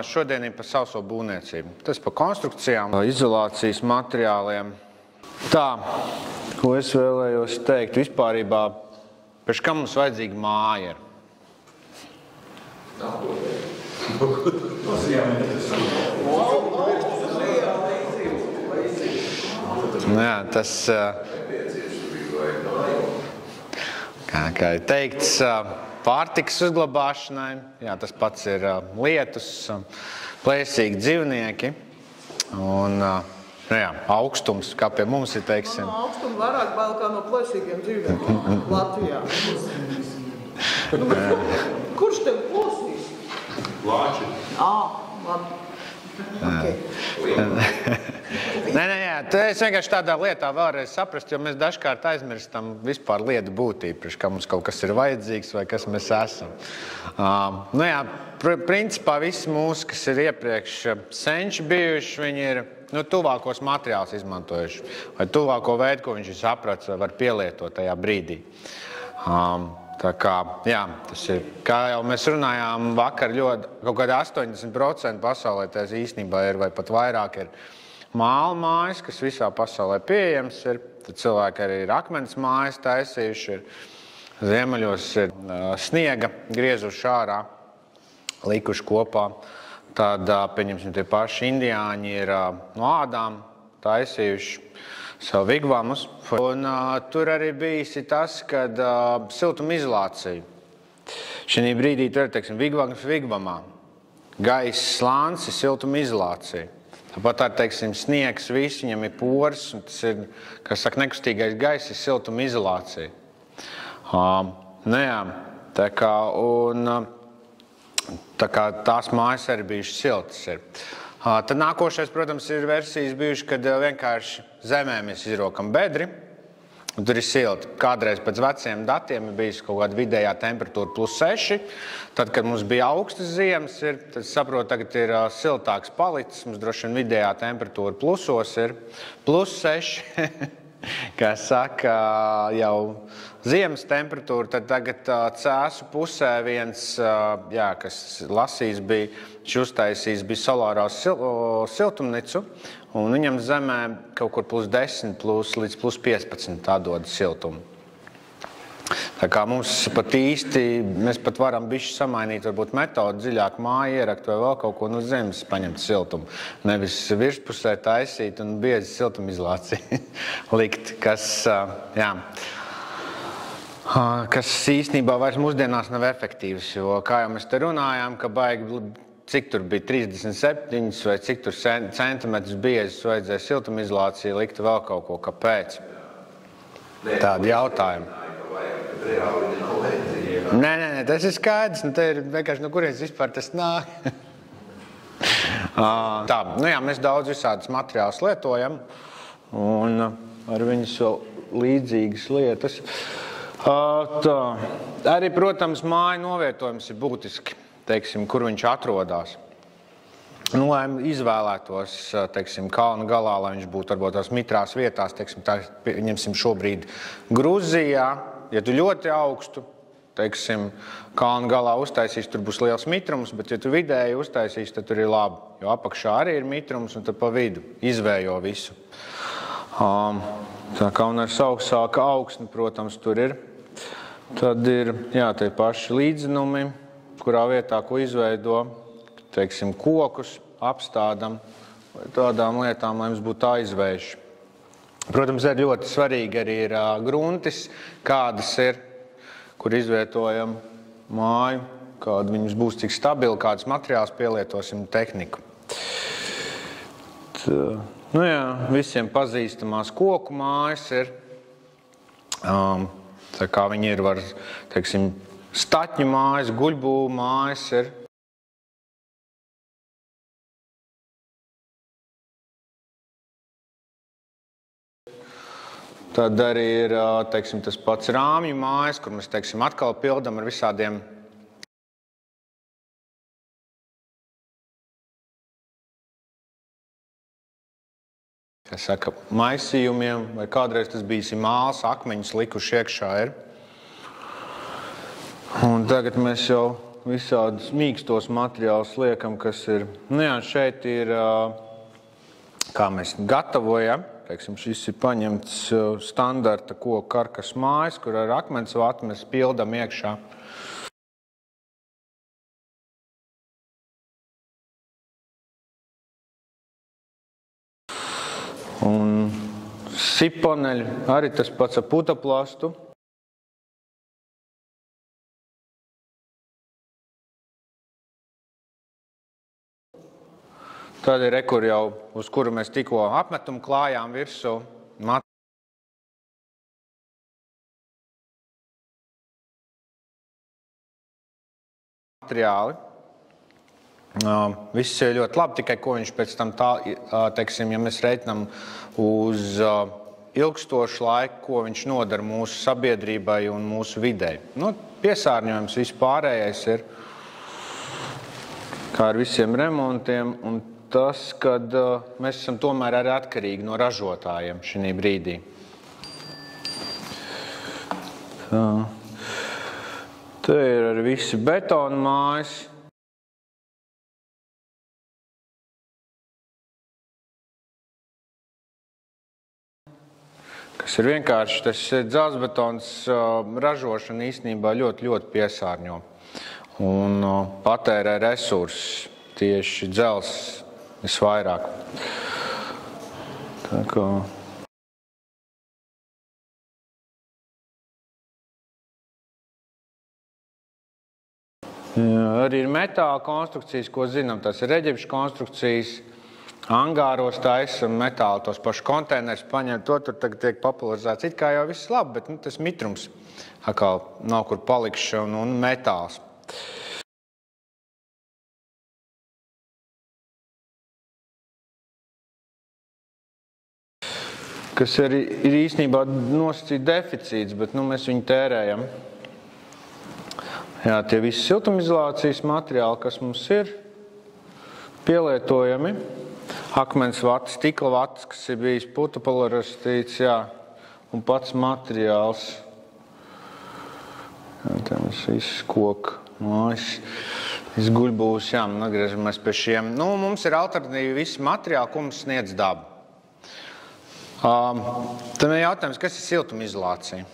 Šodien ir par sauso būvniecību. Tas par konstrukcijām, izolācijas materiāliem. Tā, ko es vēlējos teikt, vispārībā, pēc kam mums vajadzīga māja ir? Jā, tas, kā ir teikts, pārtikas uzglabāšanai, jā, tas pats ir lietus, plēsīgi dzīvnieki un jā, augstums, kā pie mums ir, teiksim. No augstuma vairāk bail kā no plēsīgiem dzīvniekiem Latvijā. Kurš tev plosīs? Lāči. Labi. Nē, es vienkārši tādā lietā vēlreiz saprast, jo mēs dažkārt aizmirstam vispār lietu būtību, ka mums kaut kas ir vajadzīgs vai kas mēs esam. Principā visi mūsu, kas ir iepriekš senči bijuši, viņi ir tuvākos materiālus izmantojuši vai tuvāko veidu, ko viņš ir sapratis vai var pielietot tajā brīdī. Tā kā, jā, tas ir, kā jau mēs runājām vakar, kaut kādā 80% pasaulē tās īstenībā ir, vai pat vairāk ir māla mājas, kas visā pasaulē pieejams ir. Tad cilvēki arī ir akmens mājas taisījuši, ir ziemeļos ir sniega griezuši ārā, likuši kopā. Tad, pieņemsim, tie paši indiāņi ir no ādām taisījuši savu vigvamus. Un tur arī bijis tas, kad siltumizolācija. Šī brīdī tur ir, teiksim, vigvams vigvamā. Gaisa slānis ir siltumizolācija. Tāpat ar, teiksim, sniegs viss, viņam ir poras, un tas ir, kā saka, nekustīgais gaiss ir siltumizolācija. Tā kā tās mājas arī bijušas siltas ir. Tad nākošais, protams, ir versijas bijuši, kad vienkārši zemē mēs izrokam bedri, un tur ir silti. Kādreiz pēc veciem datiem ir bijis kaut kāda vidējā temperatūra +6. Tad, kad mums bija augstas ziemas, tad saprotu, tagad ir siltāks palicis, mums droši vien vidējā temperatūra plusos ir +6. Kā saka, jau ziemas temperatūra, tad tagad Cēsu pusē viens, kas lasījis bija, viņš uztaisījis bija solārā siltumnicu, un viņam zemē kaut kur +10 līdz +15 tā dod siltumu. Tā kā mums pat īsti, mēs pat varam bišķi samainīt, varbūt metodu, dziļāk māju ierakt vai vēl kaut ko no zemes paņemt siltumu. Nevis virspusē taisīt un biezi siltumizolāciju likt, kas īstenībā vairs mūsdienās nav efektīvs, jo, kā jau mēs te runājām, ka baigi, cik tur bija 37 vai cik tur centimetrus biezes vajadzēja siltumizolāciju likt vēl kaut ko, kāpēc? Tādi jautājumi. Nē, tas ir skaidrs, te ir vienkārši no kurienes vispār tas nāk. Tā, mēs daudz visādas materiālus lietojam, un ar viņus vēl līdzīgas lietas. Tā. Arī, protams, māju novietojums ir būtiski, teiksim, kur viņš atrodas. Lai izvēlētos, teiksim, kalna galā, lai viņš būtu varbūt tās mitrās vietās, teiksim, tā, ņemsim šobrīd Gruzijā, ja tu ļoti augstu, teiksim, kalna galā uztaisīs, tur būs liels mitrums, bet ja tu vidēji uztaisīs, tad tur ir labi, jo apakšā arī ir mitrums un tad pa vidu izvējo visu. Tā kā un ar augstāku augsni, protams, tur ir. Tad ir, tie paši līdzenumi, kurā vietā, ko izveido, teiksim, kokus apstādam vai tādām lietām, lai mums būtu aizvērši. Protams, arī ļoti svarīgi arī ir gruntis, kādas ir, kur izvietojam māju, kāda viņas būs, cik stabili, kādas materiāls pielietosim, tehniku. Visiem pazīstamās koku mājas ir, tā kā viņi ir, teiksim, staķņu mājas, guļbūvu mājas ir. Tad arī ir, teiksim, tas pats rāmju mājas, kur mēs, teiksim, atkal pildam ar visādiem maisījumiem, vai kādreiz tas bija māls, akmeņus likuši iekšā ir. Un tagad mēs jau visādus mīkstos materiālus liekam, kas ir, nu jā, šeit ir, kā mēs gatavojam, teiksim, šis ir paņemts standarta koku karkas mājas, kur ar akmens vatu mēs pildam iekšā. Un siponeļi, arī tas pats ar putaplastu. Tad ir rekur jau, uz kuru mēs tikko apmetumu klājām virsū. Materiāli. Viss ir ļoti labi, tikai ko viņš pēc tam tā, teiksim, ja mēs reiķinām uz ilgstošu laiku, ko viņš nodara mūsu sabiedrībai un mūsu videi. Nu, piesārņojums vispārējais ir, kā ar visiem remontiem, un tas, kad mēs esam tomēr arī atkarīgi no ražotājiem šī brīdī. Tā. Te ir arī visi betona mājas. Kas ir vienkārši, tas dzelzbetons ražošana īstenībā ļoti piesārņo un patērē resursus, tieši dzels visvairāk. Tā kā... Jā, arī ir metāla konstrukcijas, ko zinām, tas ir reģipšu konstrukcijas. Angāros taisam metālu, tos pašus konteinerus paņem, to tur tagad tiek popularizēts. It kā jau viss labi, bet tas mitrums atkal nav kur palikšana un metāls. Kas ir īstenībā nosacīt deficīts, bet mēs viņu tērējam. Jā, tie visi siltumizolācijas materiāli, kas mums ir pielietojami. Akmens vats, stikla vats, kas ir bijis putapolaristīts, jā, un pats materiāls. Jā, tā mums viss koka mājas, viss guļbūs, jā, un atgriežamies pie šiem. Mums ir alternatīvi visi materiāli, ko mums sniedz daba. Tad ir jautājums, kas ir siltumizolācija?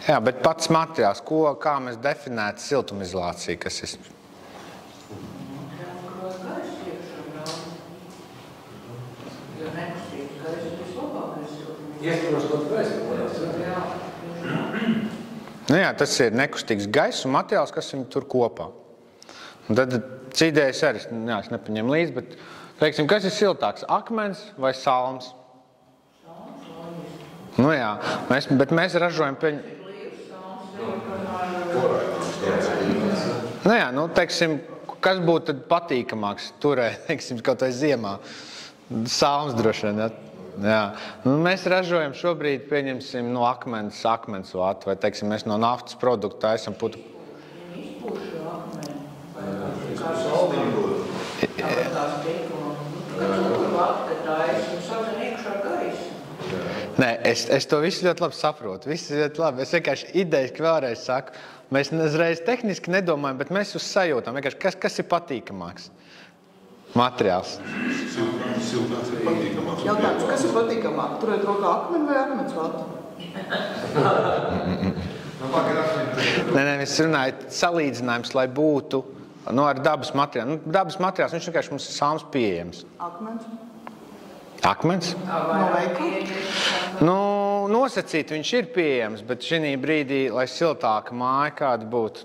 Jā, bet pats materiāls, kā mēs definētu siltumizolāciju, kas ir? Jā, tas ir nekustīgs gaiss un materiāls, kas viņu tur kopā. Un tad cidējs arī, jā, es nepaņemu līdzi, bet, teiksim, kas ir siltāks, akmens vai salms? Jā, bet mēs ražojam jā, teiksim, kas būtu tad patīkamāks turēt, teiksim, kaut vai ziemā? Salms droši vien, jā. Mēs ražojam šobrīd, pieņemsim, no akmens vatu, vai, teiksim, mēs no naftas produktu taisam putu. Nē, es to visu ļoti labi saprotu, viss ļoti labi. Es vienkārši idejiski vēlreiz saku, mēs uzreiz tehniski nedomājam, bet mēs uz sajūtām, vienkārši, kas ir patīkamāks materiāls. Siltāks ir patīkamāks. Jautājums, kas ir patīkamāk? Turēt rokā akmeni vai akmens vatu? Nē, es runāju salīdzinājums, lai būtu ar dabas materiālu. Dabas materiāls, viņš vienkārši mums ir salms pieejams. Akmens? Akmens? No veikala? Nosacīt viņš ir pieejams, bet šī brīdī, lai siltāka māja kāda būtu,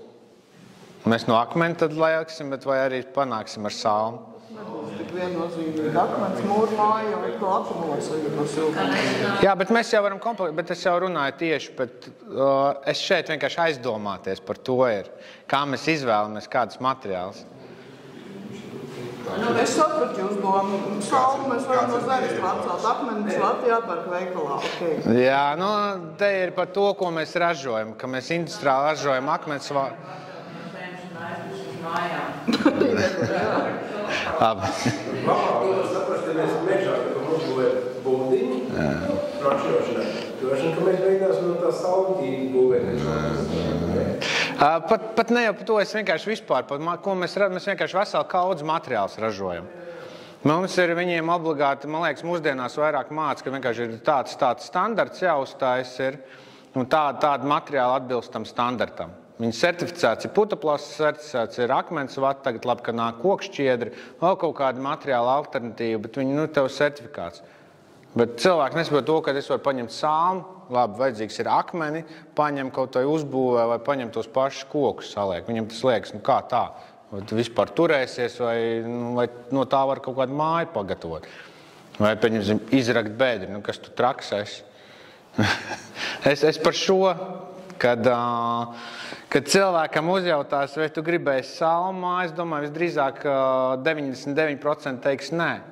mēs no akmeni tad lieksim, bet vai arī panāksim ar salmu. Nebūs tik viennozīmīgi akmens mūru māja, vai to akumulāciju no siltuma. Jā, bet mēs jau varam komplektēt, bet es jau runāju tieši, bet es šeit vienkārši aizdomāties par to ir, kā mēs izvēlamies kādus materiālus. Es sapratu jūs domu. Salmu mēs varam no zaristu atcelt. Akmenis vatu jāpērk veikalā. Okay. Jā, te ir par to, ko mēs ražojam, ka mēs industriāli ražojam akmens vatu. Labi. Saprast, ja mēs mežā, ka mums būvē būdiņi, Droši, ka mēs beigās no tā saulītība būvēt. Pat ne jau par to, es vienkārši vispār, ko mēs vienkārši veselu kaudzi materiālus ražojam. Mums ir viņiem obligāti, man liekas, mūsdienās vairāk māca, ka vienkārši ir tāds standarts jāuzstājas ir, un tāda materiāla atbilst tam standartam. Viņi certificēts ir putaplasts, certificēts ir akmens vata, tagad labi, ka nāk kokšķiedri, vēl kaut kāda materiāla alternatīva, bet viņi, tev certifikāts. Bet cilvēki nesaprot to, ka es varu paņemt salmu, labi, vajadzīgs ir akmeni, paņem kaut vai uzbūvē vai paņem tos pašus kokus saliek. Viņam tas liekas, kā tā, vai tu vispār turēsies vai no tā var kaut kādu māju pagatavot. Vai, pieņemsim, izrakt bēdri, kas tu traks esi. es par šo, kad cilvēkam uzjautās, vai tu gribēsi salmu, es domāju, visdrīzāk 99% teiks nē.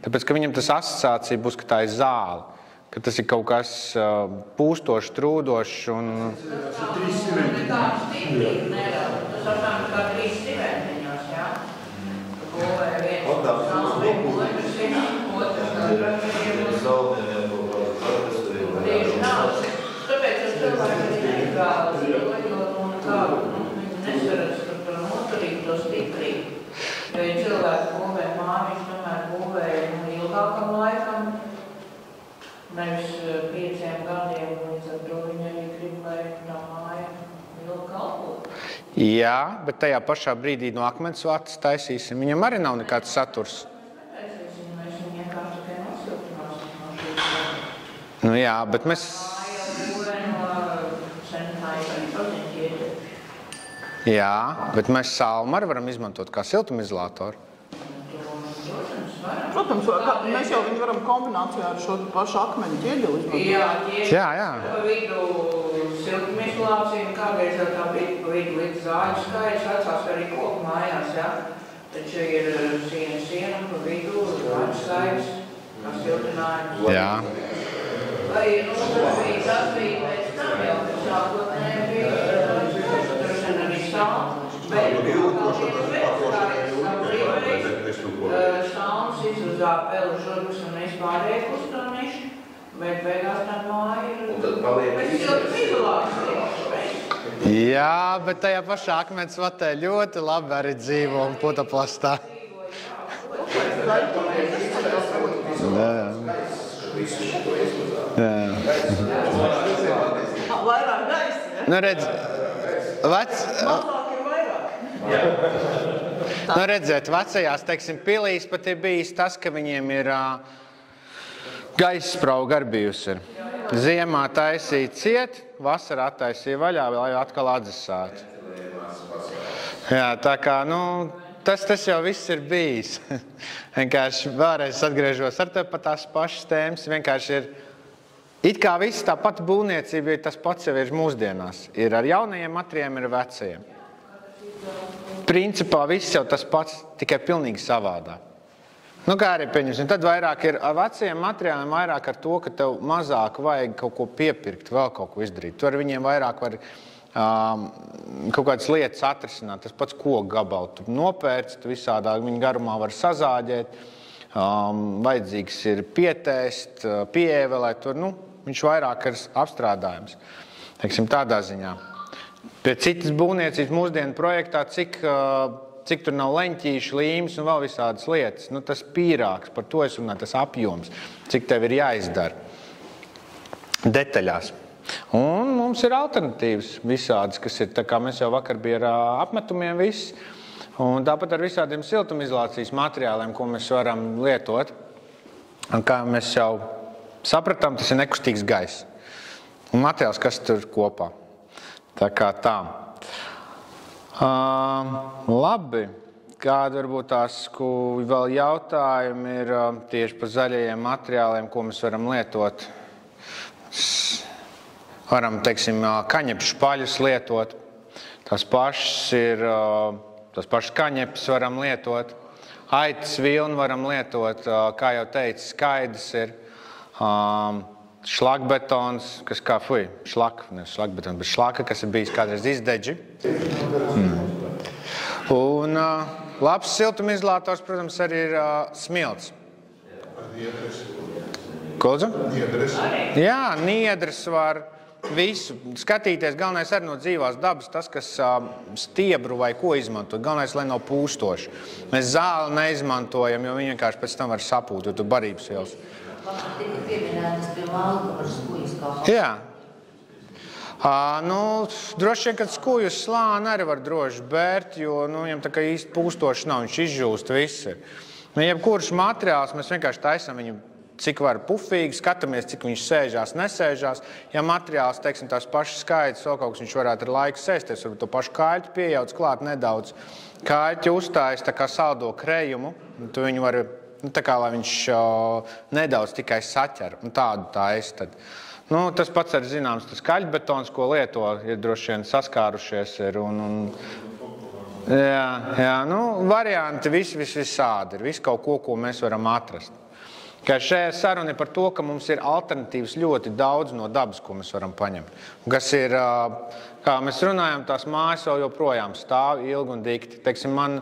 Tāpēc, ka viņam tas asociācija būs, ka tā ir zāle, ka tas ir kaut kas pūstošs, trūdošs un... Tas ir 3 stiventiņos. Tas apmēram kā 3 stiventiņos, jā? Būvē viens salmi, otrs tieši nav. Tāpēc es cilvēku nekādu ziloņot un kādu nesaredz par noturību to stiprību. Jo ja cilvēku būvē mājas, tomēr būvē ilgākam laikam, nevis 5 gadiem, līdz ar to viņi arī grib, lai tā māja ilgi kalpot. Jā, bet tajā pašā brīdī no akmens vatas taisīsim. Viņam arī nav nekāds saturs. Netaisīsim, mēs viņu vienkārši tikai nosiltināsim. Nu jā, bet mēs... Māja būvē no sentāja arī paziņķieti. Jā, bet mēs salmu arī varam izmantot kā siltumizolātoru. Protams, mēs jau viņu varam kombinācijā ar šo pašu akmeņu ķieģeli izmantot. Jā, ķieģeli. Jā. Pa vidu siltumizolācija, un kādreiz jau tā bija pa vidu līdz zāļu skaits, vecās arī koku mājās, jā. Taču ir siena, pa vidu zāļu skaits, kā siltinājums. Jā. Vai tas bija pēc tam jau, kad sākotnēji bija droši arī salmu, bet salms izvazā pelu žurgus un vispārēju kustoniši, bet beigās tā māja ir pēc siltumizolācijas. Jā, bet tajā pašā akmens vatē ļoti labi arī dzīvo un putaplastā. Vairāk gaisa, ja? Nu redz, Mazāk ir vairāk. Nu redziet, vecajās, teiksim, pilīs pat ir bijis tas, ka viņiem ir gaisa sprauga arī bijusi. Ziemā taisīja ciet, vasarā attaisīja vaļā, lai atkal atzasātu. Jā, tā kā, tas jau viss ir bijis. Vienkārši vēlreiz atgriežos ar tevi pat tās pašas tēmas, vienkārši ir it kā viss tā pati būvniecība, tas pats jau ir mūsdienās. Ir ar jaunajiem materiāliem, ir vecajiem. Principā viss jau tas pats, tikai pilnīgi savādā. Kā arī pieņemsim, tad vairāk ir ar vecajiem materiāliem vairāk ar to, ka tev mazāk vajag kaut ko piepirkt, vēl kaut ko izdarīt. Tu ar viņiem vairāk var kaut kādas lietas atrisināt. Tas pats koku gabalu tu nopērci, tu visādāk viņa garumā var sazāģēt, vajadzīgs ir pietēst, pieevelēt tur, viņš vairāk ir apstrādājums. Teiksim, tādā ziņā. Pie citas būvniecības mūsdienu projektā, cik tur nav leņķīši, līmes un vēl visādas lietas. Tas pīrāks, par to es runāju, tas apjoms, cik tev ir jāizdara detaļās. Un mums ir alternatīvas visādas, kas ir, tā kā mēs jau vakar bija ar apmetumiem viss, un tāpat ar visādiem siltumizolācijas materiāliem, ko mēs varam lietot. Un kā mēs jau sapratām, tas ir nekustīgs gaiss. Un materiāls, kas tur kopā. Tā kā tā. Labi. Kāda varbūt tās vēl jautājumi ir tieši par zaļajiem materiāliem, ko mēs varam lietot? Varam, teiksim, kaņepšu špaļus lietot. Tas pašas kaņepes varam lietot. Aitas vilnu varam lietot, kā jau teicu, skaidrs ir. Šlakbetons, kas kā nevis šlakbetons, bet šlaka, kas ir bijis kādreiz izdeģi. Un labs siltumizolātors, protams, arī ir smilts. Ko? Jā, niedres var visu. Skatīties, galvenais arī no dzīvās dabas, tas, kas stiebru vai ko izmanto. Galvenais, lai nav pūstoši. Mēs zāli neizmantojam, jo viņi vienkārši pēc tam var sapūt, jo tu barības vielas. Tika pieminētas pie malka par skujas kā. Jā. Droši vien, kad skujas slāni arī var droši bērt, jo viņam tā kā īsti pūstoši nav, viņš izžūst visi. Jebkurš materiāls, mēs vienkārši taisam viņu cik var pufīgi, skatāmies, cik viņš sēžās, nesēžās. Ja materiāls, teiksim, tās pašas skaitas, vēl kaut kas viņš varētu ar laiku sēsties, varbūt to pašu kāļķu pieejauc klāt nedaudz. Kāļķu uzstājas tā kā saldo krejumu, un tu viņu var, tā kā lai viņš nedaudz tikai saķer, un tādu taisa tad. Tas pats ir zināms, tas kaļķbetons, ko lieto, ir droši vien saskārušies ir, varianti visādi ir, visu kaut ko mēs varam atrast. Ka šajā saruna ir par to, ka mums ir alternatīvas ļoti daudz no dabas, ko mēs varam paņemt. Kas ir, kā mēs runājam, tās mājas vēl joprojām stāv ilgi un dikti. Teiksim, man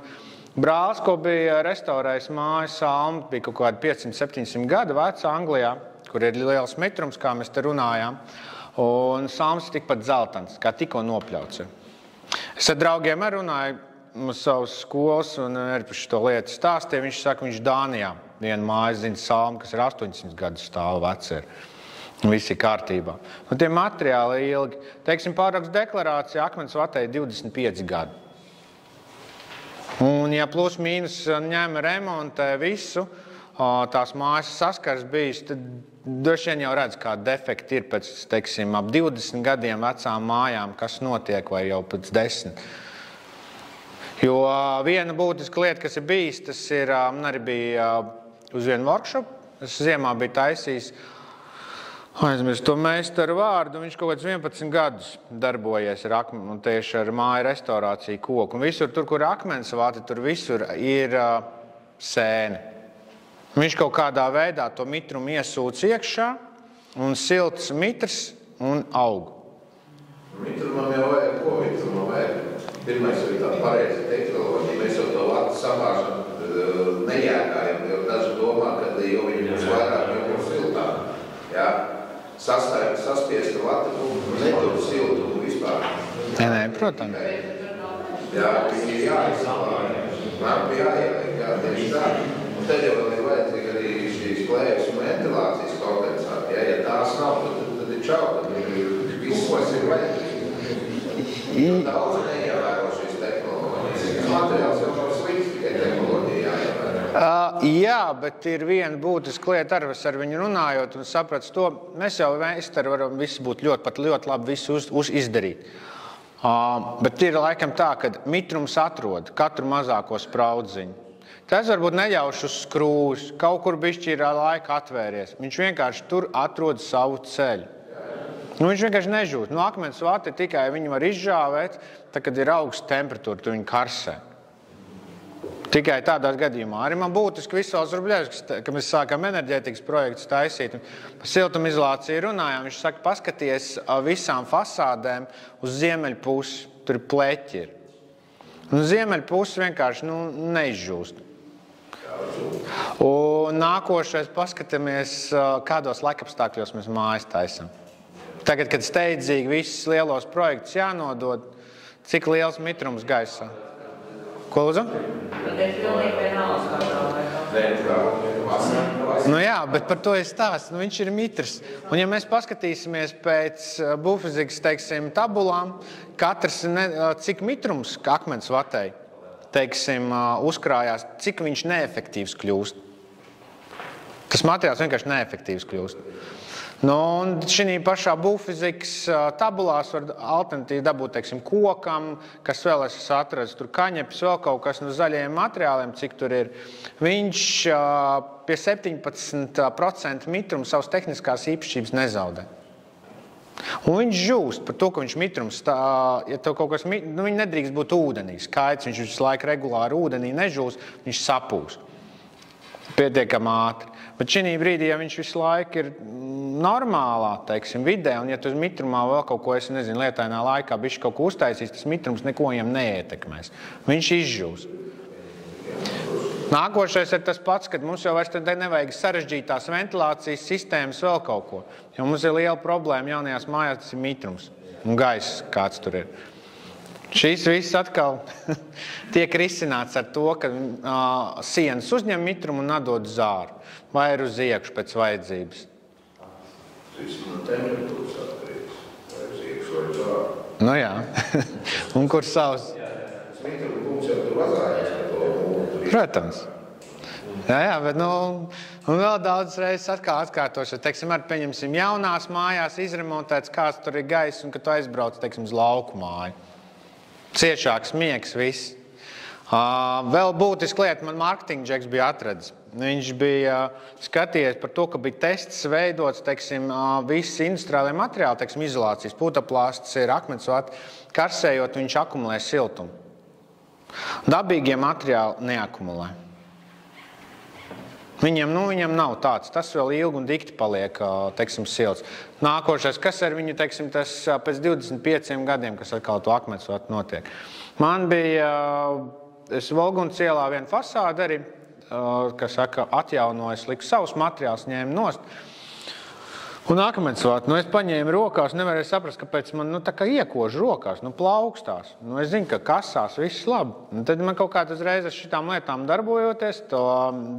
brālis, ko bija restaurējis māju salmu, bija kaut kādi 500-700 gadu veca Anglijā, kur ir liels mitrums, kā mēs te runājām, un salms ir tikpat zeltans, kā tikko nopļauts. Es ar draugiem arī runāju uz savas skolas un arī par šo lietu stāstīju. Viņš saka, viņš Dānijā vienu mājas zina salmu, kas ir 800 gadu stāvu veci ir. Visi ir kārtībā. Tie materiāli ilgi. Teiksim, pārraksts deklarācija akmens vatē 25 gadi. Un ja plus mīnus ņem remontē visu, tās mājas saskars bijis, tad droši vien jau redz, kāda defekta ir pēc, teiksim, ap 20 gadiem vecām mājām, kas notiek, vai jau pēc 10. Jo viena būtiska lieta, kas ir bijis, tas ir, arī bija uz vienu workshop, es ziemā biju taisījis, aizmirst to meistaru vārdu, viņš kaut kāds 11 gadus darbojies tieši ar māju restaurāciju koku. Un visur tur, kur akmens vāti, tur visur ir sēne. Viņš kaut kādā veidā to mitrumu iesūc iekšā, un silts mitrs un aug. Mitrumam jau vajag, ko mitrumam vajag? Pirmais ir tā pareiza tehnoloģija, mēs jau to vatu samāšanu nejēgājam, jo daži domā, ka jo viņi būs vairāk, jo būs siltāk. Jā, saspiesta vata, netur siltumu vispār. Nē, protams. Jā, viņi ir jāizslāja, nāpi jāieliek, jā, tieši tā. Un tad jau vēl ir vajadzīgi arī šīs klējas un ventilācijas kompensāti, jā, ja tās nav, tad ir čau, tad visos ir vajadzīgi. Daudz neievēro šīs tehnoloģijas. Materiāls jau nav slikts, tikai tehnoloģija jāievēro. Jā, bet ir viena būtiska lieta ar viņu runājot un saprats to. Mēs jau meistari varam visi būt ļoti labi visu izdarīt. Bet ir laikam tā, ka mitrums atrod katru mazāko spraudziņu. Tas varbūt neļauš uz skrūvus, kaut kur bišķi ir laika atvērties. Viņš vienkārši tur atrod savu ceļu. Viņš vienkārši nežūst. Akmens vati tikai viņi var izžāvēt, tad, kad ir augsta temperatūra, tu viņu karsē. Tikai tādās gadījumā. Arī man būtiski Visvalds Rubļevskis, kad mēs sākām enerģētikas projektus taisīt, par siltumizolāciju runājām, viņš saka, paskaties visām fasādēm uz ziemeļpusi, tur pleķi ir. Un ziemeļpusi vienkārši neizžūst. Un nākošais paskatāmies, kādos laikapstākļos mēs mājas taisam. Tagad, kad steidzīgi visus lielos projektus jānodod, cik liels mitrums gaisā? Ko lūdzu? Jā, bet par to ir stāsts. Viņš ir mitrs. Un ja mēs paskatīsimies pēc bufizikas, teiksim, tabulām, katrs, cik mitrums akmens vatei, teiksim, uzkrājās, cik viņš neefektīvs kļūst. Tas materiāls vienkārši neefektīvs kļūst. Un šī pašā bufizikas tabulās var alternatīvi dabūt, teiksim, kokam, kas vēl esmu atrasts, tur kaņepes, vēl kaut kas no zaļajiem materiāliem, cik tur ir. Viņš pie 17% mitruma savas tehniskās īpašības nezaudē. Un viņš žūst par to, ka viņš mitrums, ja tev kaut kas, viņš nedrīkst būt ūdenī, skaidrs, viņš visu laiku regulāri ūdenī nežūst, viņš sapūs. Pietiekam ātri. Bet šī brīdī, ja viņš visu laiku ir normālā, teiksim, vidē, un ja tu uz mitrumā vēl kaut ko, es nezinu, lietainā laikā bišķi kaut ko uztaisīs, tas mitrums neko viņam neietekmēs. Viņš izžūs. Nākošais ir tas pats, kad mums jau vairs te nevajag sarežģītās ventilācijas sistēmas vēl kaut ko. Jo mums ir liela problēma jaunajās mājās, tas ir mitrums un gaiss, kāds tur ir. Šīs viss atkal tiek risināts ar to, ka sienas uzņem mitrumu un atdod zāru. Vai ir uz iekšu pēc vajadzības. Viss no temperatūras atkarīgs. Vai uz iekšu vai zāru. Nu jā. Un kur savs? Mitrumu punkts jau tur vazājās, ka to mūtu. Protams. Jā, bet un vēl daudz reizes atkārtošu. Teiksim, arī pieņemsim jaunās mājās izremontēts, kāds tur ir gaiss, un kad tu aizbrauc, teiksim, uz lauku māju. Ciešāks miegs, viss. Vēl būtiska lieta, man mārketinga džeks bija atradis. Viņš bija skatījies par to, ka bija tests veidots, teiksim, visi industriālie materiāli, teiksim, izolācijas, putaplāsts, ir akmensvati, karsējot, viņš akumulē siltumu. Dabīgie materiāli neakumulē. Viņam nav tāds, tas vēl ilgi un dikti paliek, teiksim, silts. Nākošais, kas ar viņu, teiksim, tas pēc 25 gadiem, kas atkal to akmensvatu notiek. Man bija, es Volgunas ielā vienu fasādi arī, kas saka, atjaunojas, liku savus materiālus, ņēmu nost. Un akmensvatu, es paņēmu rokās, nevarēju saprast, kāpēc man, tā kā iekož rokās, plaukstās. Es zinu, ka kasās viss labi. Un tad man kaut kā uzreiz ar šitām lietām darbojoties, to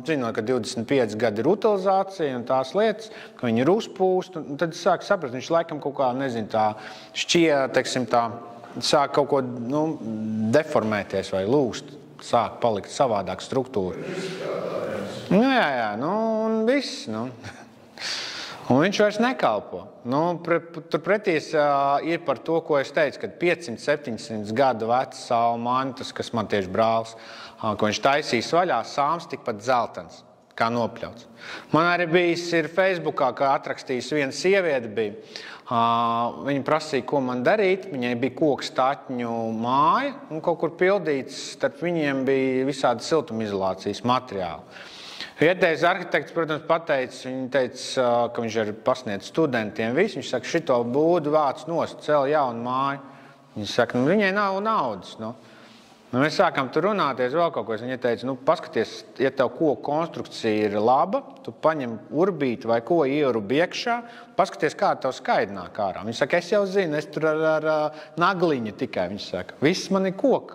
zinot, ka 25 gadi ir utilizācija un tās lietas, ka viņi ir uzpūst, un tad es sāku saprast, viņš laikam kaut kā, nezinu, tā teiksim, tā, sāk kaut ko, deformēties vai lūst, sāk palikt savādāk struktūra. Jā, un viss, Un viņš vairs nekalpo. Turpretīs ir par to, ko es teicu, kad 500-700 gadu vecs savu mantas, kas man tieši brālis, ko viņš taisīs vaļā, sāms tikpat zeltens, kā nopļauts. Man arī bijis ir Facebookā, kā atrakstījis viena sieviete bija. Viņa prasīja, ko man darīt. Viņai bija koku stātņu māja un kaut kur pildīts, starp viņiem bija visādi siltumizolācijas materiāli. Vietējais arhitekts, protams, viņa teica, ka viņš arī pasniedz studentiem visu. Viņš saka, šito būdu vāc nost, cel jaunu māju. Viņš saka, viņai nav naudas. Mēs sākam tur runāties vēl kaut ko. Viņa teica, paskaties, ja tev koku konstrukcija ir laba, tu paņem urbīti vai ko ierubi iekšā, paskaties, kā tev skaidri nāk ārā. Viņš saka, es jau zinu, es tur ar nagliņu tikai, viņš saka. Viss man ir koku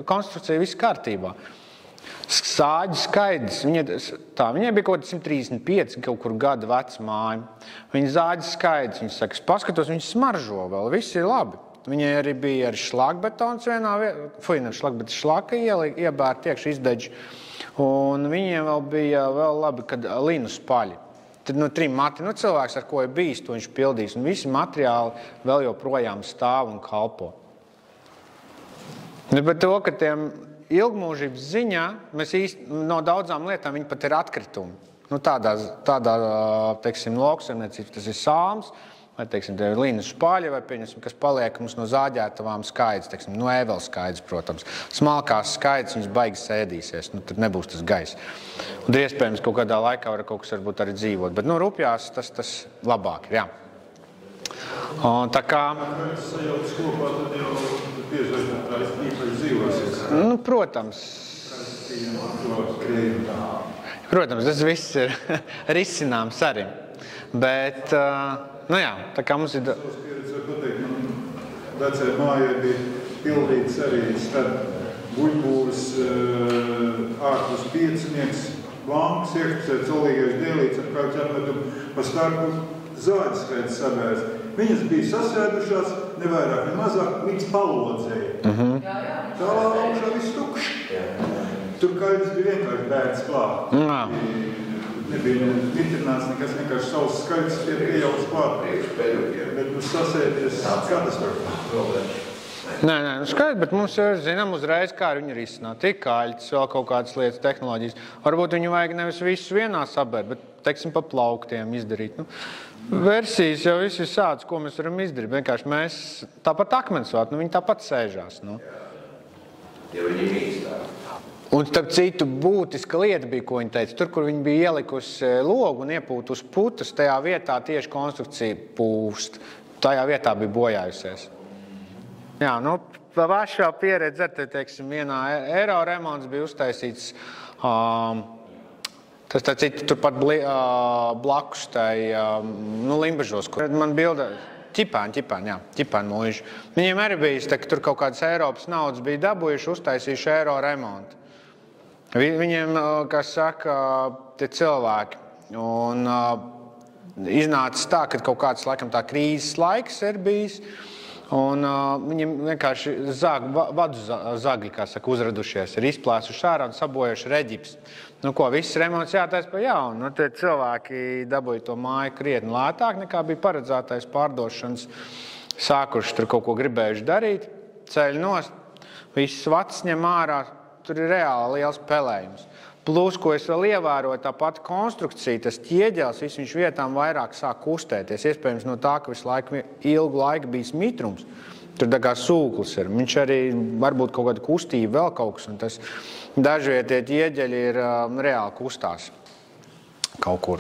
konstrukcija, viss kārtībā. Sāģi skaidrs. Viņai bija kaut 135 kaut kur gadu veca māja. Viņa zāģi skaidrs. Viņa saka, es paskatos, viņa smaržo vēl, viss ir labi. Viņai arī bija arī šlagbetons vienā vietā, šlaka iebērta iekšā izdeģi. Un viņiem vēl bija labi, kad linu spaļi. Tad 3 mati, cilvēks, ar ko ir bijis, to viņš pildīs. Un visi materiāli vēl joprojām stāv un kalpo. Bet to, ka tiem ilgmūžības ziņā mēs no daudzām lietām viņi pat ir atkritumi. Tādā teiksim, lauksaimniecības tas ir sāms, vai, teiksim, te ir līnas špaļi, vai, pieņemsim, kas paliek mums no zāģētavām skaidrs, teiksim, ēveles skaidrs, protams. Smalkās skaidrs, viņas baigi sēdīsies, tad nebūs tas gaiss. Un iespējams, kaut kādā laikā var kaut kas varbūt arī dzīvot, bet, rupjās tas labāk ir, jā. Un tā kā... Protams. Protams, tas viss ir risināms arī. Bet, jā, tā kā mums ir... Vecajā mājā bija pildīts arī starp buļbūras ārpus piecinieks, vankas, iekšpusē colīgais dēlīts ar kāds apmetumu pa starpu zāģis skaidrs sabērs. Viņas bija sasēdušās, ne vairāk, ne mazāk, līdz palodzēja. Tā augšā viss tukšs. Tur kaļas bija vienkārši bērns klāt. Nebija vitrināts nekas, vienkārši savs skaļs iejauks klāt. Bet sasēties katastrofā. Nē, skaidrs, bet mums ir zinām uzreiz, kā viņu risināt. Ir kaļķis, vēl kaut kādas lietas, tehnoloģijas. Varbūt viņu vajag nevis visu vienā sabērt, bet, teiksim, pa plauktiem izdarīt. Versijas jau viss ir sāds, ko mēs varam izdarīt. Vienkārši mēs tāpat akmensvāt, viņi tāpat sēžās. Ja viņi mīkstā. Un starp citu būtiska lieta bija, ko viņa teica. Tur, kur viņa bija ielikusi logu un iepūt uz putas, tajā vietā tieši konstrukcija pūst. Tajā vietā bija bojājusies. Jā, pašā pieredze, teiksim, vienā eiro remonts bija uztaisīts, tas tā citi turpat blakus tai, Limbažos, kur man bilda ķipāni mūži. Viņiem arī bijis, ka tur kaut kādas Eiropas naudas bija dabūjuši, uztaisījuši eiro remontu. Viņiem, kā saka, tie cilvēki. Un iznācis tā, ka kaut kāds, laikam, tā krīzes laiks ir bijis, un viņiem vienkārši vadu zagļi, kā saka, uzradušies, ir izplēsuši ārā un sabojuši reģips. Nu ko, viss remonts jātais pa jaunu. Nu, tie cilvēki dabūja to māju krietni lētāk, nekā bija paredzētais pārdošanas. Sākuši tur kaut ko gribējuši darīt, ceļ nost, viss vats ņem ārā, tur ir reāli liels pelējums. Plus, ko es vēl ievēroju, tā pati konstrukcija, tas ķieģels, viņš vietām vairāk sāk kustēties. Iespējams no tā, ka visu laiku ilgu laiku bijis mitrums. Tur tā kā sūklis ir. Viņš arī varbūt kaut kāda kustība, vēl kaut kas. Un tas dažvietie ķieģeļi ir reāli kustās kaut kur.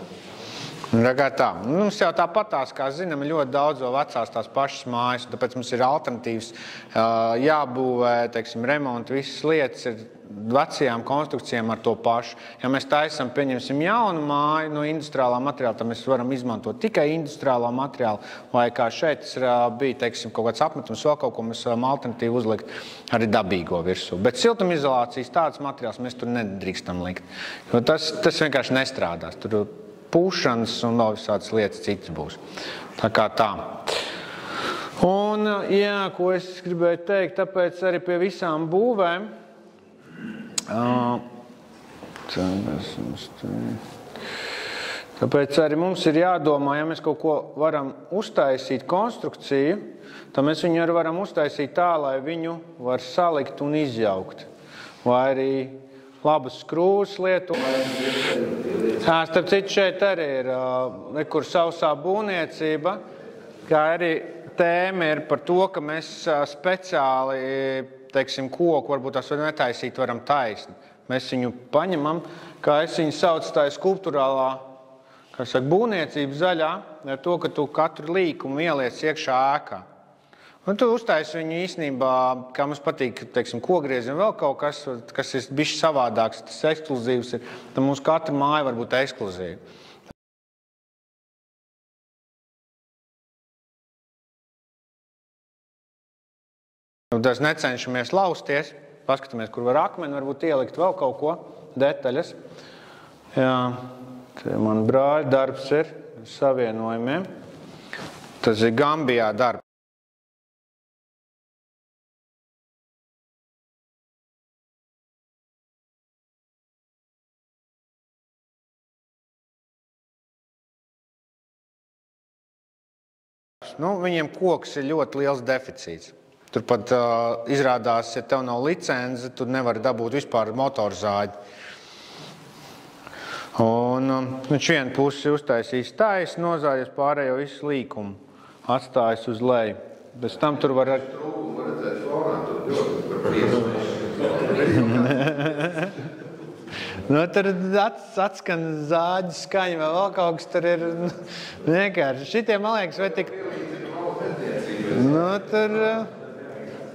Tā. Mums jau tāpatās, kā zinām, ļoti daudz vēl vecās tās pašas mājas, tāpēc mums ir alternatīvas jābūvē, teiksim, remonti, visas lietas ir vecajām konstrukcijām ar to pašu. Ja mēs taisam, pieņemsim jaunu māju no industriālā materiāla, tad mēs varam izmantot tikai industriālā materiāla, vai kā šeit bija, teiksim, kaut kāds apmetums, vēl kaut ko mēs varam alternatīvi uzlikt arī dabīgo virsū. Bet siltumizolācijas tāds materiāls mēs tur nedrīkstam likt, jo tas vienkārši nestrādās. Tur pūšanas un vēl visādas lietas citas būs. Tā kā tā. Un, jā, ko es gribēju teikt, tāpēc arī pie visām būvēm, tāpēc arī mums ir jādomā, ja mēs kaut ko varam uztaisīt konstrukciju, tad mēs viņu arī varam uztaisīt tā, lai viņu var salikt un izjaukt. Vai arī labas skrūves lietu. Starp citu, šeit arī ir kur sausā būvniecība, kā arī tēma ir par to, ka mēs speciāli, teiksim, koku varbūt tās netaisīt varam taisni. Mēs viņu paņemam, kā es viņu saucu, tā ir skulpturālā, kā saka, būvniecība zaļā, ar to, ka tu katru līkumu ieliec iekšā ēkā. Un tu uztaisi viņu īstenībā, kā mums patīk, teiksim, kogriezi un vēl kaut kas ir bišķi savādāks, tas ekskluzīvs ir, tad mums katra māja var būt ekskluzīva. Tas necenšamies lausties, paskatāmies, kur var akmeni, varbūt ielikt vēl kaut ko, detaļas. Jā, te man brāļa darbs ir savienojumiem. Tas ir Gambijā darbs. Nu, viņiem koks ir ļoti liels deficīts. Turpat izrādās, ja tev nav licenze, tu nevari dabūt vispār motorzāģi. Un viņš vienu pusi uztaisīs taisi, nozāļas pārējo visu līkumu, atstājas uz leju. Bez tam tur var ar... Nu, tur atskan zāģi skaņa, vai vēl kaut kas tur ir vienkārši. Šitie, man liekas, vai tik... Nu, tur...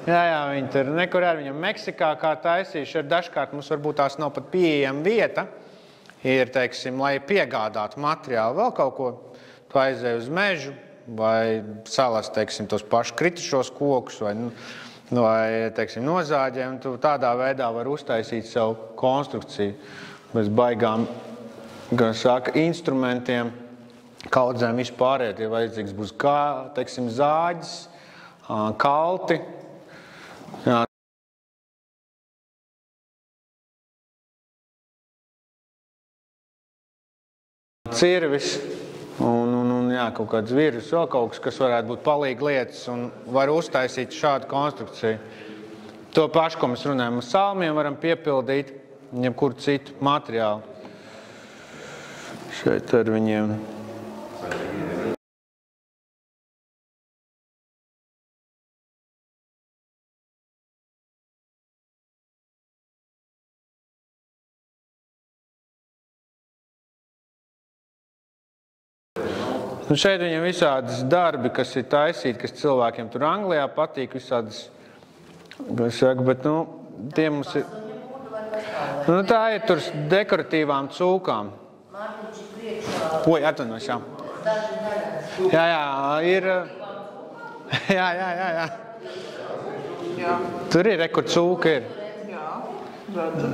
Jā, viņi tur nekur ar viņam Meksikā kā taisījuši. Dažkārt mums varbūt tās nav pat pieejama vieta. Ir, teiksim, lai piegādātu materiālu vēl kaut ko. Tu aizēji uz mežu vai salas, teiksim, tos pašu kritušos kokus vai teiksim, nozāģē, un tu tādā veidā var uztaisīt savu konstrukciju bez baigām, kā saka, instrumentiem, kaudzēm vispārēt, ja vajadzīgs būs kā, teiksim, zāģis, kalti. Jā. Cirvis un jā, kaut kāds virus, vēl kaut kas varētu būt palīgi lietas un var uztaisīt šādu konstrukciju. To pašu, ko mēs runājam, uz salmiem varam piepildīt jebkuru citu materiālu. Šeit ar viņiem. Un šeit viņam visādas darbi, kas ir taisīti, kas cilvēkiem tur Anglijā patīk, visādas Es saku, bet, tie mums ir... tā ir tur dekoratīvām cūkām. Oi, atvainojos, jā. Jā, ir... Jā. Tur ir, kur cūka ir. Jā, redzu.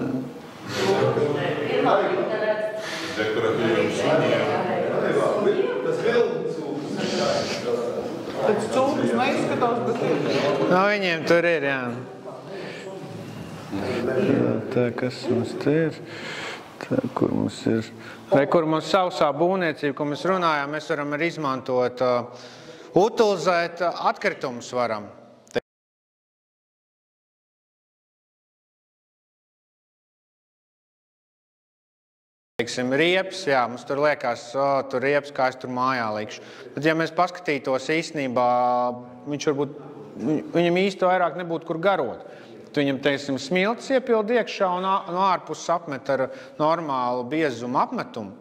Pēc cūkas neizskatās, bet ir. Viņiem tur ir, jā. Tā, kas mums te ir? Tā, kur mums ir? Kur mums sausā būvniecība, ko mēs runājām, mēs varam arī izmantot, utilizēt atkritumus varam. Teiksim, riepas, jā, mums tur liekas, tur riepas, kā es tur mājā likšu. Bet, ja mēs paskatītos īstenībā, viņam īsti vairāk nebūtu kur garot. Viņam, teiksim, smiltis iepild iekšā un no ārpuses apmet ar normālu biezumu apmetumu.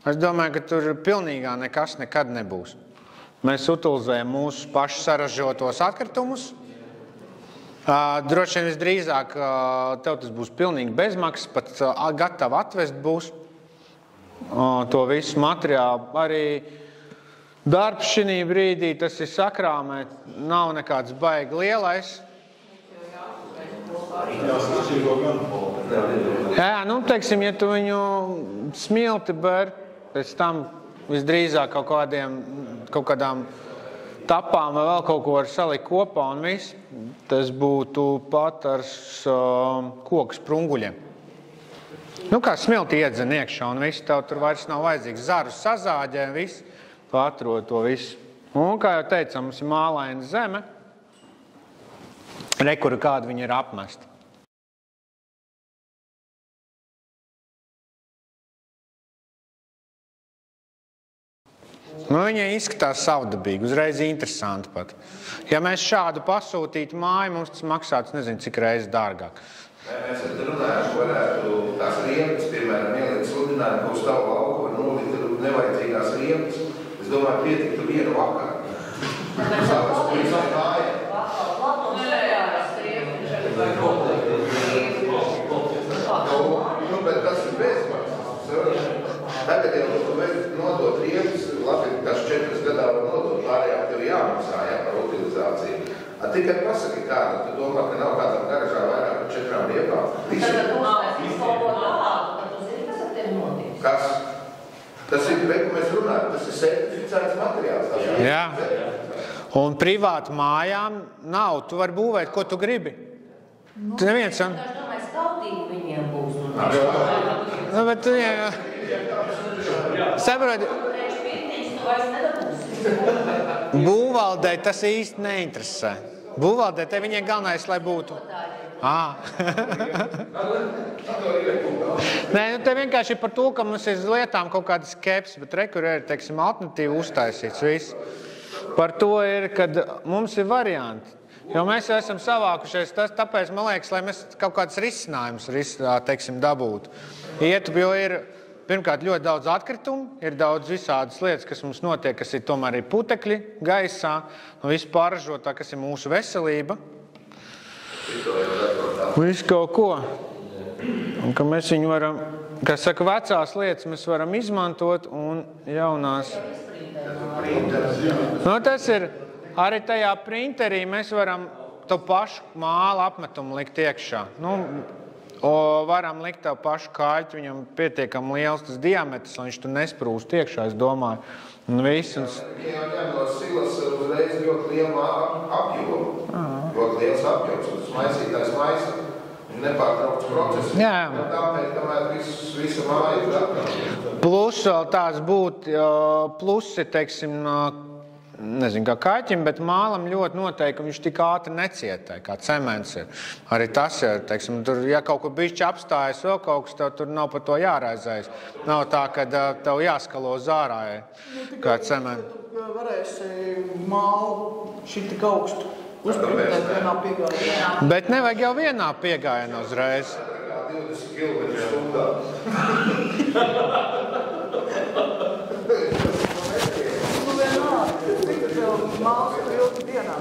Es domāju, ka tur pilnīgā nekas nekad nebūs. Mēs utilizējam mūsu pašu saražotos atkritumus. Droši vien visdrīzāk tev tas būs pilnīgi bezmaksas, pat gatavi atvest būs. To visu materiālu. Arī darbs šī brīdī, tas ir sakrāmēt, nav nekāds baigi lielais. Jā, teiksim, ja tu viņu smilti ber, pēc tam visdrīzāk kaut kādām tapām vai vēl kaut ko var salikt kopā un viss, tas būtu pat ar koku sprunguļiem. Kā smilti iedzen iekšā un viss, tev tur vairs nav vajadzīgs. Zarus sazāģē, viss, tu atrod to visu. Un, kā jau teicām, mums ir mālaina zeme, kura kāda viņa ir apmesta. Viņai izskatās savdabīgi, uzreiz interesanti pat. Ja mēs šādu pasūtītu māju, mums tas maksātu, nezinu, cik reizes dārgāk. Mēs runājam, ka varētu tās riepas, piemēram, ielikt sludinājumu, ka uz tavu lauku var nolikt nevajadzīgās riepas. Es domāju, pietiktu vienu vakaru. Sākas puisā māja. Bet tas ir bezmaksas. Tagad jau tu nodot riepas, labi, kas 4 gadā var nodot, pārējām tev jāmaksā par utilizāciju. Tikai pasaki kādu, tu domā, ka nav kādam garažā vairāk par 4 riepām. Tagad tu izkalpot labāk, tad tu zini, kas ar tevi notiek. Kas? Tas ir, ko mēs runājam, tas ir certificēts materiāls. Jā. Un privāti mājām nav, tu vari būvēt, ko tu gribi. Tu neviens... Es domāju, skautīgi viņiem būs. Bet tu, jā. Saproti... Būvvaldei tas īsti neinteresē. Būvvaldei te viņiem galvenais, lai būtu. Nē, te vienkārši ir par to, ka mums ir lietām kaut kāda skepsis, bet rekur ir, teiksim, alternatīvi uztaisīts viss. Par to ir, kad mums ir varianti. Jo mēs esam savākušies, tāpēc, man liekas, lai mēs kaut kāds risinājumus, teiksim, dabūtu. Jo ir, pirmkārt, ļoti daudz atkritumu, ir daudz visādas lietas, kas mums notiek, kas ir tomēr ir putekļi gaisā, no visu pārražotā, kas ir mūsu veselība. Visu kaut ko. Un ka mēs viņu varam, kā saka, vecās lietas mēs varam izmantot un jaunās. Tas ir, arī tajā printerī mēs varam to pašu mālu apmetumu likt iekšā. Varam likt tev pašu kāļķi, viņam pietiekami liels tas diametrs, lai viņš tur nesprūst iekšā, es domāju. Un viss. Viņa jau ņem no silas uzreiz ļoti lielu apjomu. Ļoti liels apjoms, un tas maisītājs maisa. Viņa nepārtraukts process. Jā. Tāpēc, kamēr visa māja ir atnāk. Plus vēl tāds būt, plusi, teiksim, nezinu, kā kaķim, bet mālam ļoti noteikti, viņš tik ātri necietē, kā cements ir. Arī tas ir, teiksim, tur, ja kaut kur bišķi apstājas vēl kaut kas, tev tur nav par to jāraizējas. Nav tā, ka tev jāskalo zārā, kā cements. Tu varēsi mālu šī tik augstu uzprintēt vienā piegājienā. Bet nevajag jau vienā piegājienā uzreiz. 20 km stundā. Vienmēr, cik tev māls ir ilgi dienā?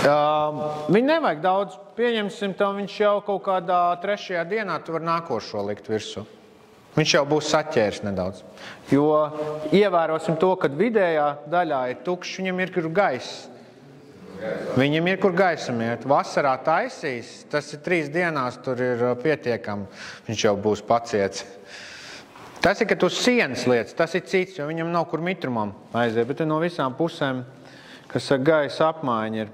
Viņu nevajag daudz, pieņemsim, tam viņš jau kaut kādā 3. dienā tu var nākošo likt virsū. Viņš jau būs saķēris nedaudz. Jo ievērosim to, kad vidējā daļā ir tukšs, viņam ir kur gaiss. Viņam ir kur gaisam iet. Vasarā taisīs, tas ir 3 dienās, tur ir pietiekami, viņš jau būs paciets. Tas ir, ka tu sienas lietas, tas ir cits, jo viņam nav kur mitrumam aiziet, bet no visām pusēm, kas ar gaisa apmaiņa ir.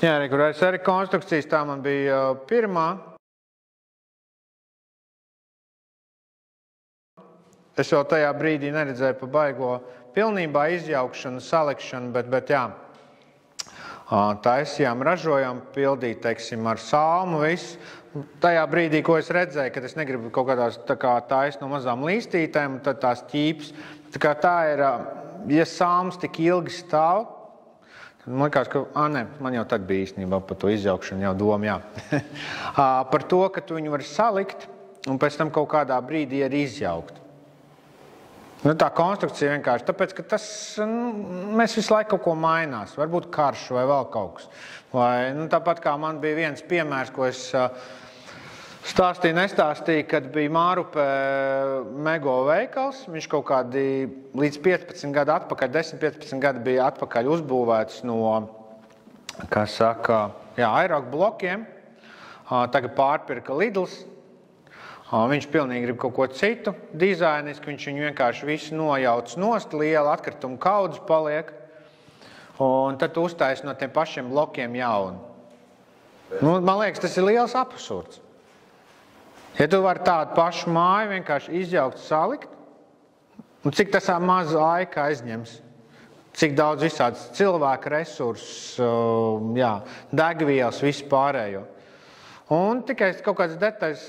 Jā, kur arī konstrukcijas, tā man bija pirmā. Es vēl tajā brīdī neredzēju pa baigo pilnībā izjaukšanu, salikšanu, bet jā. Taisījām, ražojām, pildīt, teiksim, ar salmu visu. Tajā brīdī, ko es redzēju, kad es negribu kaut kādās tā kā taisnu no mazām līstītēm, tad tās ķīpes. Tā kā tā ir, ja salms tik ilgi stāv, tad man liekas, ka, man jau tad bija īstenībā par to izjaukšanu jau doma, jā. Par to, ka tu viņu vari salikt un pēc tam kaut kādā brīdī arī izjaukt. Tā konstrukcija vienkārši, tāpēc, ka tas, mēs visu laiku kaut ko mainās, varbūt karš vai vēl kaut kas. Vai, tāpat kā man bija viens piemērs, ko es nestāstīju, kad bija Mārupē Mego veikals, viņš kaut kādi līdz 15 gadu atpakaļ, 10-15 gadu bija atpakaļ uzbūvēts no, kā saka, aeroku blokiem, tagad pārpirka Lidls. Viņš pilnīgi grib kaut ko citu dizainisku, viņš viņu vienkārši visu nojauc nost, liela atkrituma kaudzes paliek, un tad tu uztaisi no tiem pašiem blokiem jaunu. Man liekas, tas ir liels absurds. Ja tu vari tādu pašu māju vienkārši izjaukt, salikt, un cik tas maz laika aizņems, cik daudz visādas cilvēku resursus, degvielas, visu pārējo. Un tikai kaut kādas detaļas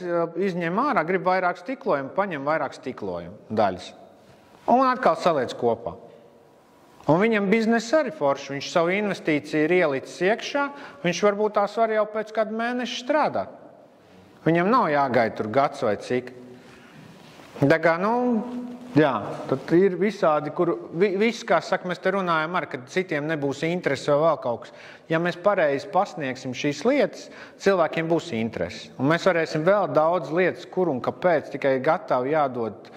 izņem ārā, grib vairāk stiklojumu, paņem vairāk stiklojumu daļas. Un atkal saliec kopā. Un viņam biznesa arī forši, viņš savu investīciju ir ielicis iekšā, viņš varbūt tās var jau pēc kādu mēnešu strādāt. Viņam nav jāgaida tur gads vai cik. Tā kā, tad ir visādi, kur viss, kā saka, mēs te runājam ar, kad citiem nebūs interesi vai vēl kaut kas. Ja mēs pareizi pasniegsim šīs lietas, cilvēkiem būs interesi. Un mēs varēsim vēl daudz lietas, kur un kāpēc, tikai gatavi jādod,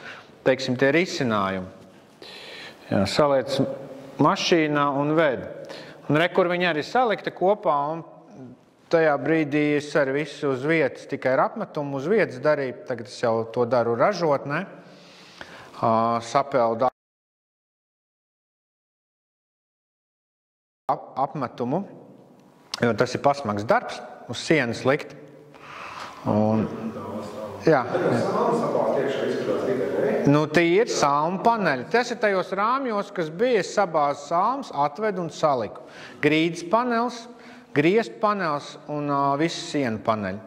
teiksim, tie risinājumi. Saliec mašīnā un ved. Un kur viņi arī salikta kopā, un tajā brīdī es arī visu uz vietas, tikai ar apmetumu uz vietas darīju, tagad es jau to daru ražotnē. Sapeldu apmetumu, jo tas ir pasmags darbs, uz sienas likt. Tie ir salmu paneļi. Tas ir tajos rāmjos, kas bija, es sabāzu salmas, atvedu un saliku. Grīdas panelis, griezt panelis un visi sienu paneļi.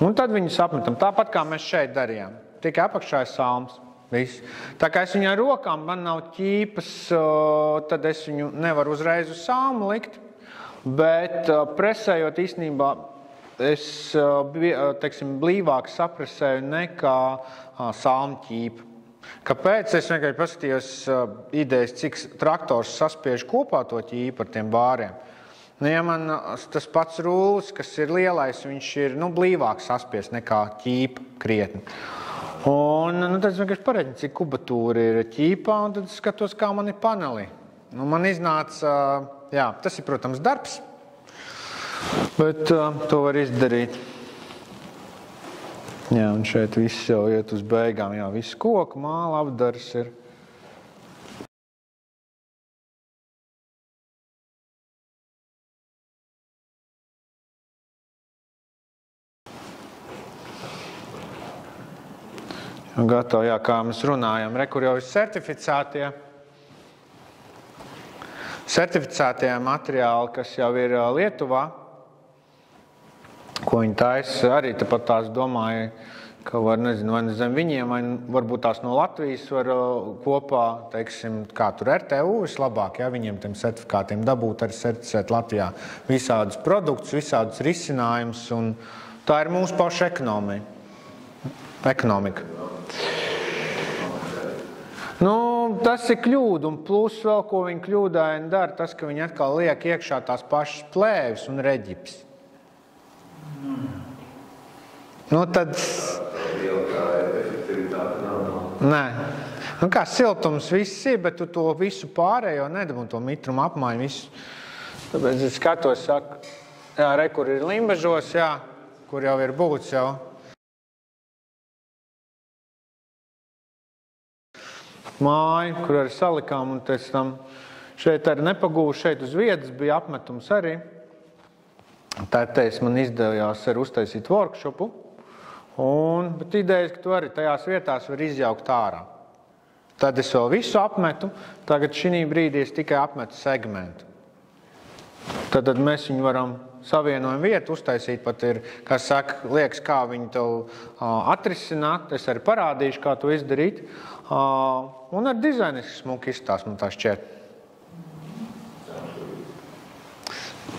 Un tad viņus apmetam, tāpat kā mēs šeit darījām. Tikai apakšā ir salmas. Viss. Tā kā es viņu ar rokām, man nav ķīpas, tad es viņu nevaru uzreiz uz salmu likt, bet presējot īstenībā es, teiksim, blīvāk sapresēju nekā salmu ķīpa. Kāpēc? Es vienkārši paskatījos idejas, cik traktors saspiež kopā to ķīpu ar tiem vāriem. Ja man tas pats rūlis, kas ir lielais, viņš ir blīvāk saspies nekā ķīpa krietni. Un tad es vienkārši pareģinu, cik kubatūra ir ķīpā, un tad skatos, kā man ir panelī. Man iznāca, tas ir, protams, darbs, bet to var izdarīt. Un šeit viss jau iet uz beigām, viss koku, māla apdars ir. Gatavi, kā mēs runājam, kur jau ir certificētie materiāli, kas jau ir Lietuvā, ko viņi taisa, arī tāpat tās domāju, ka var, nezinu, vai zem viņiem, vai varbūt tās no Latvijas var kopā, teiksim, kā tur RTU vislabāk, viņiem tiem certifikātiem dabūt arī certificēt Latvijā visādus produktus, visādus risinājumus, un tā ir mūsu paša ekonomika. tas ir kļūda, un plus vēl, ko viņi kļūdaini dara, tas, ka viņi atkal liek iekšā tās pašas plēvis un reģips. Tad... Nē. Kā siltums viss ir, bet tu to visu pārējo nedabū, to mitrumu apmaiņu visu. Tāpēc es skatos, saku, kur ir limbažos, kur jau ir būts jau. Māja, kur arī salikām, un pēc tam šeit arī nepagūšu, šeit uz vietas bija apmetums arī. Tētējs man izdevās arī uztaisīt workshopu, bet idejas, ka tu arī tajās vietās var izjaukt ārā. Tad es vēl visu apmetu, tagad šī brīdī es tikai apmetu segmentu. Tad mēs viņu varam savienojumu vietu uztaisīt, pat ir, kā saka, liekas, kā viņu tev atrisināt, es arī parādīšu, kā to izdarīt. Un ar dizainiski smuki izstās, man tā šķiet.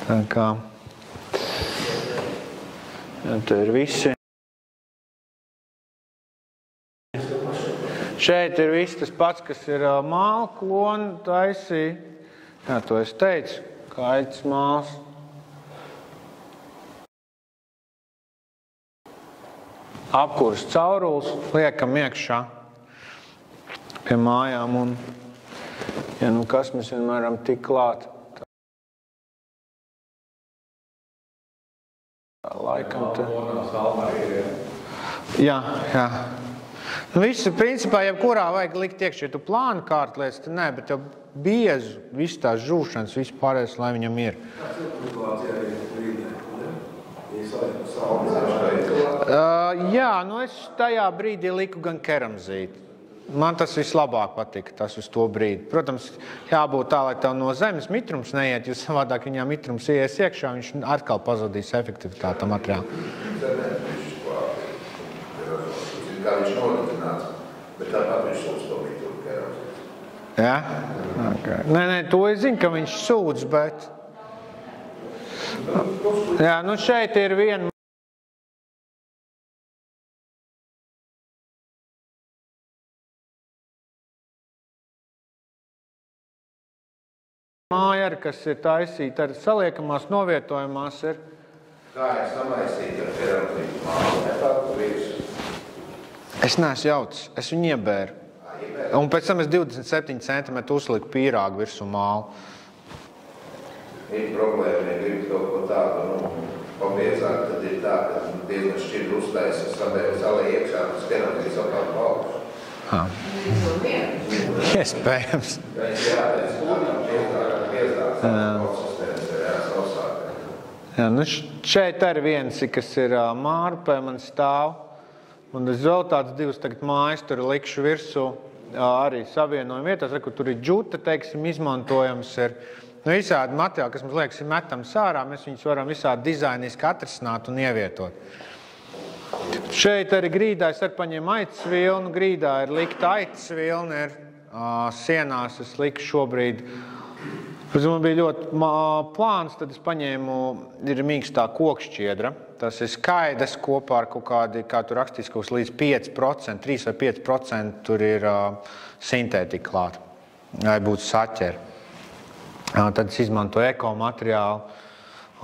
Tā kā... Te ir visi. Šeit ir viss tas pats, kas ir māla, klona, taisī. To es teicu, kaitas māls. Apkurs cauruls, liekam iekšā pie mājām un, kas mēs vienmēr varam tik klāt. Laikam te. Jā. Visu, principā, jebkurā vajag likt iekšķi, ja tu plānu kārtlietas, tad nē, bet jau biezu, visu tās žūšanas, visu pārējais, lai viņam ir. Es tajā brīdī liku gan keramzīti. Man tas vislabāk patika, tas uz to brīdi. Protams, jābūt tā, lai tev no zemes mitrums neiet, jo savādāk viņā mitrums ies iekšā, viņš atkal pazudīs efektivitāti materiālu. Kā viņš noritināts, bet tāpat viņš sūdz to mitrumu keramzīti. Jā? Okay. Nē, to es zinu, ka viņš sūdz, bet... Jā, šeit ir viena... Māja arī, kas ir taisīta, arī saliekamās novietojumās ir. Kā es samaisīju ar keramzītu mālu, nepārku visu? Es neesmu jaucis, es viņu iebēru. Un pēc tam es 27 centimetru uzliku pīrāgu virsū mālu. Ir problēma, ja gribi kaut ko tādu, pabiezāk, tad ir tā, ka diezgan šķidru uztaisa salē iekšā, tas keramzīts apkārt palūšu. Iespējams. Šeit arī viens, kas ir mārpē, man stāv. Un es vēl tāds divas tagad mājas tur likšu virsū arī savienojumu vietās, kur tur ir džuta, teiksim, izmantojams ir. Visādi materiāli, kas mums liekas ir metams ārā, mēs viņus varam visādi dizainiski atrisināt un ievietot. Šeit arī grīdā es arī paņēmu aitas vilnu, grīdā ir likta aitas vilna, ir sienās es liku šobrīd. Man bija ļoti plāns, tad es paņēmu, ir mīkstā kokšķiedra. Tas ir skaidrs kopā ar kaut kādi, kā tu rakstīs, kaut līdz 5%, 3 vai 5% tur ir sintētika klāt, lai būtu saķeri. Tad es izmantoju ekomateriālu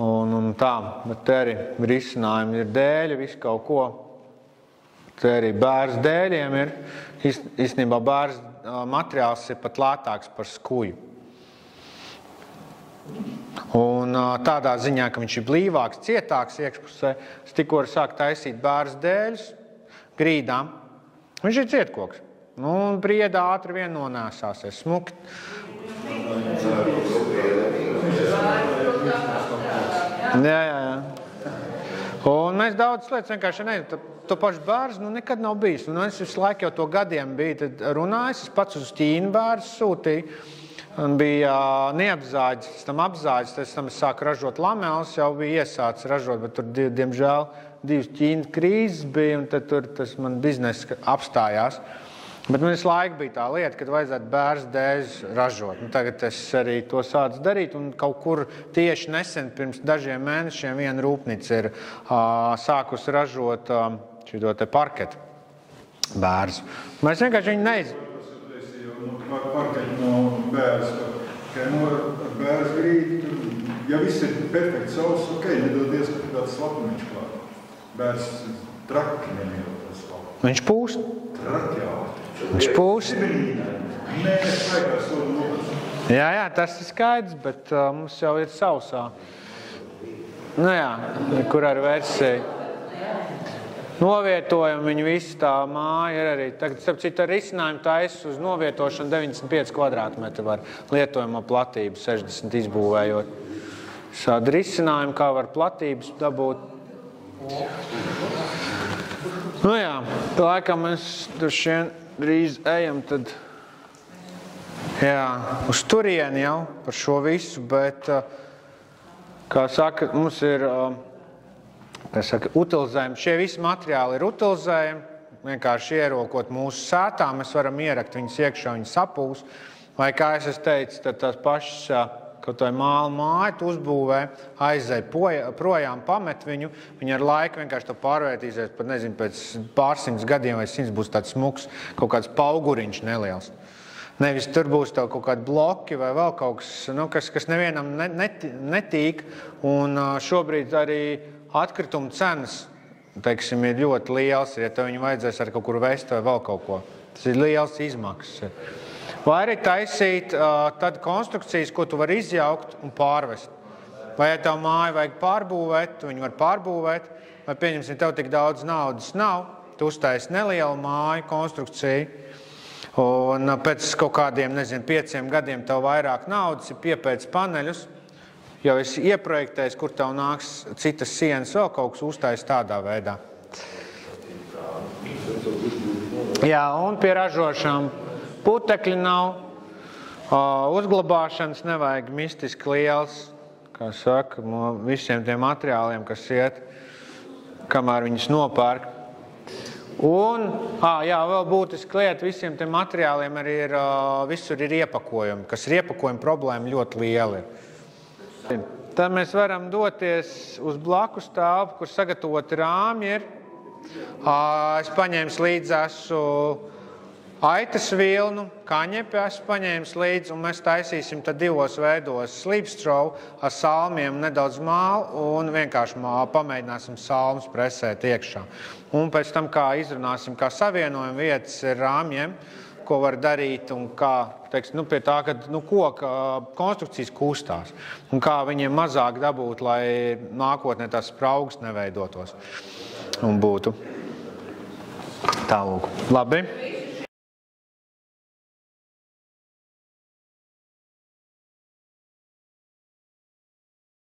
un tā, bet te arī risinājumi ir dēļi, visu kaut ko. Te arī bērs dēļiem ir, īstenībā bērs materiāls ir pat lētāks par skuju. Un tādā ziņā, ka viņš ir blīvāks, cietāks iekšpusē, es tikko varu sākt taisīt bērs dēļus grīdām. Viņš ir cietkoks. Un briedā ātri vien nonēsāsies. Smuki. Jā. Un mēs daudz lietas vienkārši nezinām. To pašu bērnu nekad nav bijis. Un es visu laiku jau to gadiem biju runājis. Es pats uz Ķīnu bērnu sūtīju. Un bija neapzāģis, tam apzāģis. Tam es sāku ražot lameles, jau bija iesācis ražot, bet tur, diemžēl, 2 Ķīnas krīzes bija, un tad tur tas man biznesa apstājās. Bet man visu laiku bija tā lieta, kad vajadzētu bērs dēļus ražot. Tagad es arī to sācu darīt, un kaut kur tieši nesen, pirms dažiem mēnešiem, viena rūpnīca ir sākusi ražot šito te parketu bērsu. Mēs vienkārši viņu jo parkeļ no bēras, bēras grīdi, ja viss ir perfekts sauss, ok, nedodies, ka tāds slapuniņš klāt. Bēras traki nemīl tas slapuniņš. Viņš pūst? Traki, jā. Viņš pūst? Nē, svaigās to lūdzu. Jā, tas ir skaidrs, bet mums jau ir sausā. Nu jā, kur ar versiju. Novietojam viņu visu tā māja ir arī. Tagad, starp citu, ar risinājumu taisa uz novietošanu 95 kvadrātmetru var lietojamo platību 60 izbūvējot. Šādi risinājumi, kā var platības dabūt. Nu jā, laikam mēs šien drīz ejam, tad jā, uz turieni jau par šo visu, bet, kā saka, mums ir utilizējumi. Šie visi materiāli ir utilizējumi. Vienkārši ierokot mūsu sētā, mēs varam ierakt viņus iekšā, viņi sapūs. Vai, kā es teicu, tad tās pašas, kaut vai māla māju tu uzbūvē, aizej projām, pamet viņu. Viņi ar laiku vienkārši to pārvērtīsies, pat nezinu, pēc pārsimts gadiem vai 100 būs tāds smuks, kaut kāds pauguriņš neliels. Nevis tur būs tev kaut kādi bloki vai vēl kaut kas, kas nevienam netīk. Un šobrīd arī atkrituma cenas, teiksim, ir ļoti liels, ja tev viņu vajadzēs ar kaut kur vest vai vēl kaut ko. Tas ir liels izmaksas. Vai arī taisīt tad konstrukcijas, ko tu vari izjaukt un pārvest. Vai ja tev māju vajag pārbūvēt, tu viņu var pārbūvēt, vai pieņemsim, tev tik daudz naudas nav, tu uztaisi nelielu māju konstrukciju, un pēc kaut kādiem, 5 gadiem tev vairāk naudas, ir piepēc paneļus, jau esi ieprojektējis, kur tev nāks citas sienas, vēl kaut kas uztais tādā veidā. Jā, un pie ražošām putekļi nav, uzglabāšanas nevajag mistiski liels, kā saka, no visiem tiem materiāliem, kas iet, kamēr viņus nopērk. Un, vēl būtiski lieta, visiem tiem materiāliem arī ir, visur ir iepakojumi, kas ir iepakojumi problēma ļoti liela ir. Tad mēs varam doties uz blakus telpu, kur sagatavoti rāmji ir. Es paņēmu līdzi aitas vilnu, kaņepi esmu paņēmis līdzi, un mēs taisīsim tad 2 veidos slīpstrovu ar salmiem, nedaudz mālu un vienkārši pamēģināsim salmus presēt iekšā. Un pēc tam, kā izrunāsim, kā savienojam vietas ar rāmjiem, ko var darīt un kā, teiksim, pie tā, ka koka konstrukcijas kustās un kā viņiem mazāk dabūt, lai nākotnē tās spraugas neveidotos un būtu. Tālūk. Labi?